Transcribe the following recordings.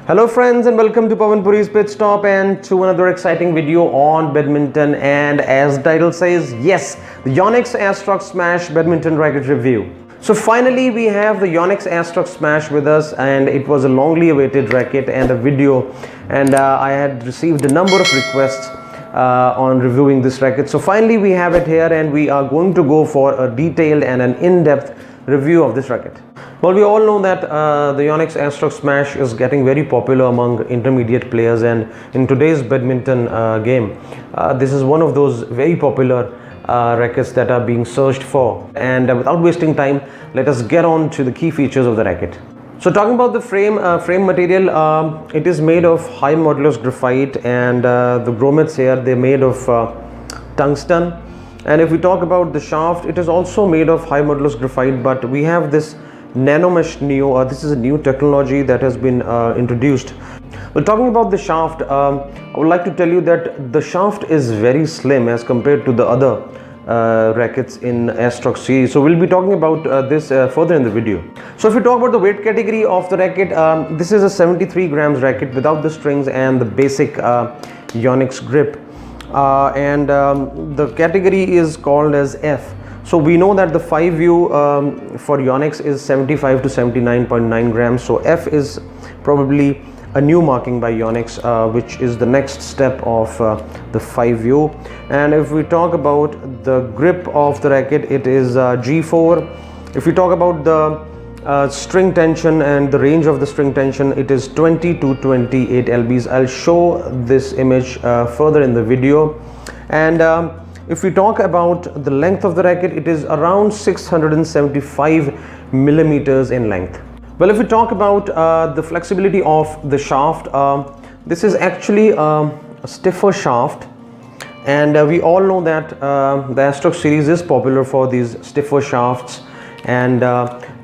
Hello friends and welcome to Pavan Puri's Pit Stop and to another exciting video on badminton, and as the title says, yes, the Yonex ASTROX SMASH Badminton racket review. So finally we have the Yonex ASTROX SMASH with us, and it was a longly awaited racket and a video, and I had received a number of requests on reviewing this racket. So finally we have it here and we are going to go for a detailed and an in-depth review of this racket. Well, we all know that the Yonex ASTROX SMASH is getting very popular among intermediate players, and in today's badminton game, this is one of those very popular rackets that are being searched for. And without wasting time, let us get on to the key features of the racket. So talking about the frame material, it is made of high modulus graphite, and the grommets here, they're made of tungsten. And if we talk about the shaft, it is also made of high modulus graphite, but we have this Nanomesh Neo. This is a new technology that has been introduced. Well, talking about the shaft, I would like to tell you that the shaft is very slim as compared to the other rackets in ASTROX series. So we'll be talking about this further in the video. So if we talk about the weight category of the racket, this is a 73 grams racket without the strings and the basic Yonex grip, and the category is called as F. So we know that the 5U for Yonex is 75 to 79.9 grams. So F is probably a new marking by Yonex, which is the next step of the 5U. And if we talk about the grip of the racket, it is G4. If we talk about the string tension and the range of the string tension, it is 20 to 28 lbs. I'll show this image further in the video. And if we talk about the length of the racket, it is around 675 millimeters in length. Well, if we talk about the flexibility of the shaft, this is actually a stiffer shaft, and we all know that the ASTROX series is popular for these stiffer shafts and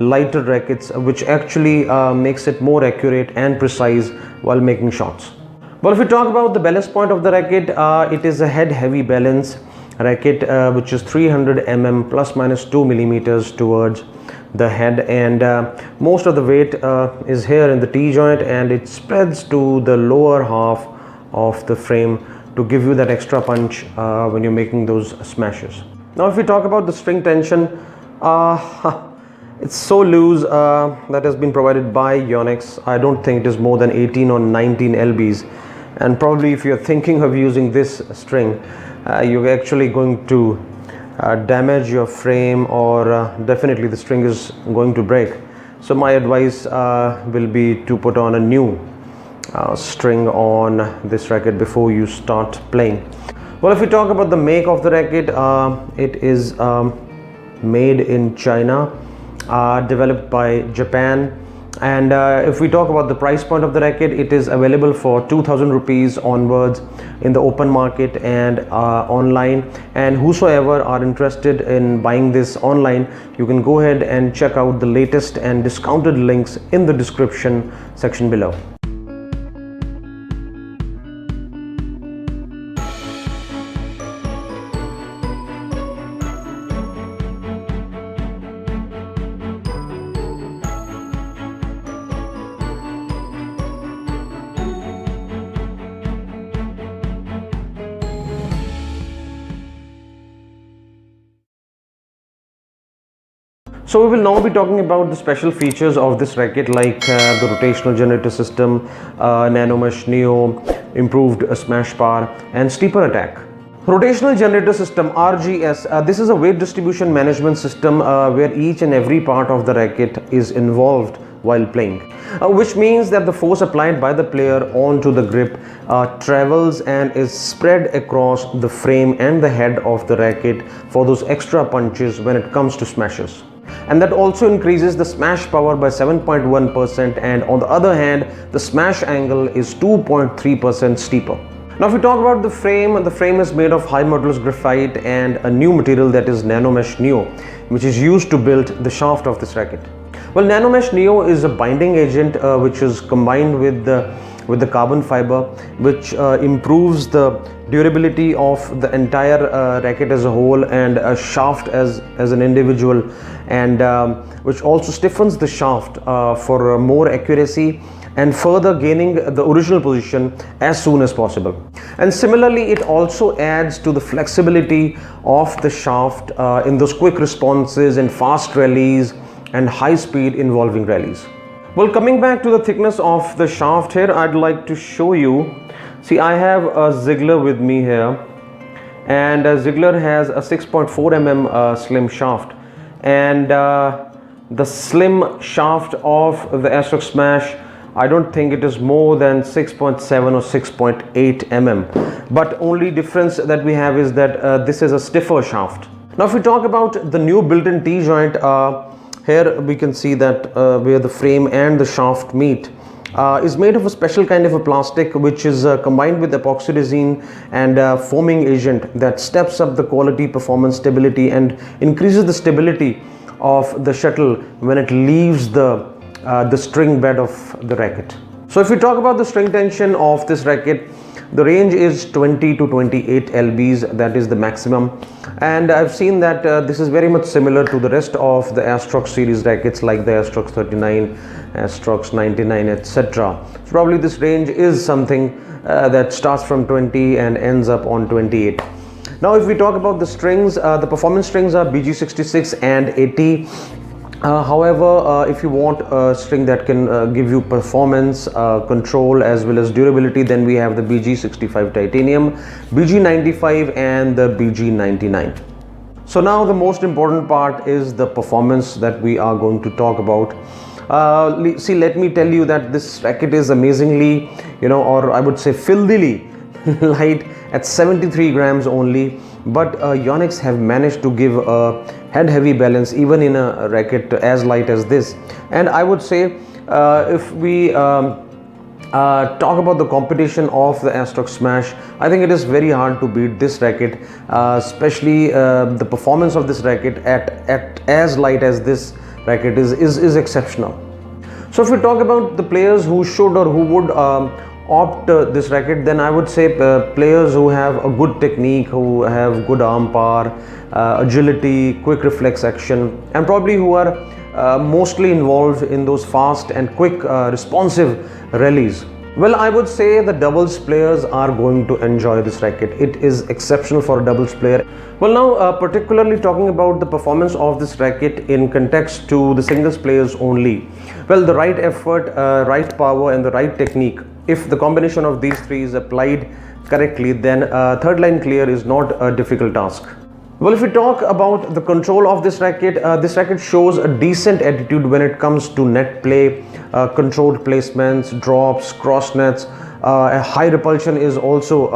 lighter rackets, which actually makes it more accurate and precise while making shots. Well, if we talk about the balance point of the racket, it is a head heavy balance racket, which is 300 mm plus minus 2 millimeters towards the head, and most of the weight is here in the T-joint, and it spreads to the lower half of the frame to give you that extra punch when you're making those smashes. Now if we talk about the string tension, it's so loose, that has been provided by Yonex. I don't think it is more than 18 or 19 lbs, and probably if you're thinking of using this string, you're actually going to damage your frame, or definitely the string is going to break. So my advice will be to put on a new string on this racket before you start playing. Well, if we talk about the make of the racket, it is made in China, developed by Japan. And if we talk about the price point of the racket, it is available for 2000 rupees onwards in the open market and online. And whosoever are interested in buying this online, you can go ahead and check out the latest and discounted links in the description section below. So we will now be talking about the special features of this racket, like the rotational generator system, Nanomesh Neo, improved smash power and steeper attack. Rotational generator system, RGS, this is a weight distribution management system where each and every part of the racket is involved while playing, which means that the force applied by the player onto the grip travels and is spread across the frame and the head of the racket for those extra punches when it comes to smashes. And that also increases the smash power by 7.1%, and on the other hand, the smash angle is 2.3% steeper. Now if we talk about the frame is made of high modulus graphite and a new material, that is Nanomesh Neo, which is used to build the shaft of this racket. Well, Nanomesh Neo is a binding agent which is combined with the carbon fiber, which improves the durability of the entire racket as a whole and a shaft as an individual, and which also stiffens the shaft for more accuracy and further gaining the original position as soon as possible. And similarly, it also adds to the flexibility of the shaft in those quick responses and fast rallies and high speed involving rallies. Well, coming back to the thickness of the shaft here, I'd like to show you. See, I have a Ziegler with me here, and Ziegler has a 6.4 mm slim shaft, and the slim shaft of the ASTROX Smash, I don't think it is more than 6.7 or 6.8 mm, but only difference that we have is that this is a stiffer shaft. Now if we talk about the new built-in T-joint, here we can see that where the frame and the shaft meet is made of a special kind of a plastic which is combined with epoxy resin and foaming agent that steps up the quality, performance, stability, and increases the stability of the shuttle when it leaves the string bed of the racket. So if we talk about the string tension of this racket, the range is 20 to 28 lbs, that is the maximum, and I've seen that this is very much similar to the rest of the ASTROX series rackets like the ASTROX 39, ASTROX 99, etc. So probably this range is something that starts from 20 and ends up on 28. Now if we talk about the strings, the performance strings are BG66 and 80. However, if you want a string that can give you performance, control as well as durability, then we have the BG65 titanium, BG95 and the BG99. So now the most important part is the performance that we are going to talk about. See, let me tell you that this racket is amazingly, or I would say filthily light at 73 grams only, but Yonex have managed to give a head heavy balance even in a racket as light as this. And I would say if we talk about the competition of the ASTROX Smash, I think it is very hard to beat this racket, especially the performance of this racket at as light as this racket is exceptional. So if we talk about the players who should or who would opt this racket, then I would say players who have a good technique, who have good arm power, agility, quick reflex action, and probably who are mostly involved in those fast and quick responsive rallies. Well, I would say the doubles players are going to enjoy this racket. It is exceptional for a doubles player. Well, now particularly talking about the performance of this racket in context to the singles players only. Well, the right effort, right power and the right technique, if the combination of these three is applied correctly, then third line clear is not a difficult task. Well, if we talk about the control of this racket shows a decent attitude when it comes to net play, controlled placements, drops, cross nets. A high repulsion is also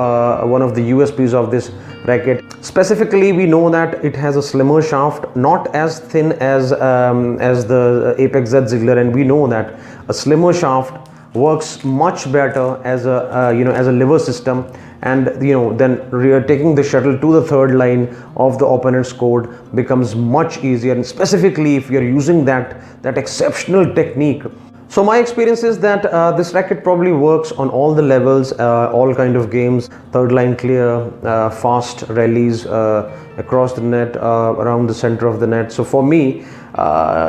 one of the USPs of this racket. Specifically, we know that it has a slimmer shaft, not as thin as the Apex Z Ziegler, and we know that a slimmer shaft works much better as a as a lever system, and then taking the shuttle to the third line of the opponent's court becomes much easier, and specifically if you're using that exceptional technique. So my experience is that this racket probably works on all the levels, all kind of games, third line clear, fast rallies across the net, around the center of the net. So for me,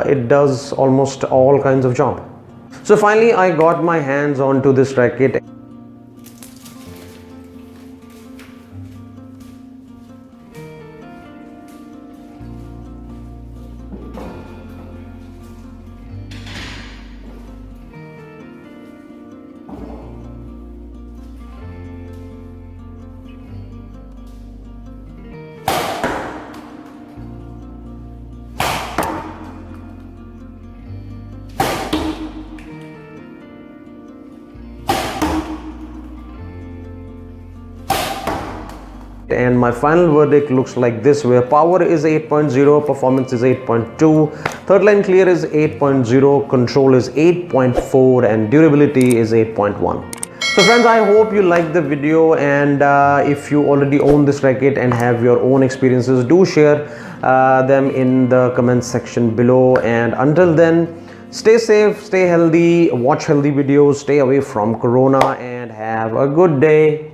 it does almost all kinds of job. So finally, I got my hands onto this racket. And my final verdict looks like this, where power is 8.0, performance is 8.2, third line clear is 8.0, control is 8.4, and durability is 8.1. So friends, I hope you liked the video, and if you already own this racket and have your own experiences, do share them in the comments section below. And until then, stay safe, stay healthy, watch healthy videos, stay away from corona, and have a good day.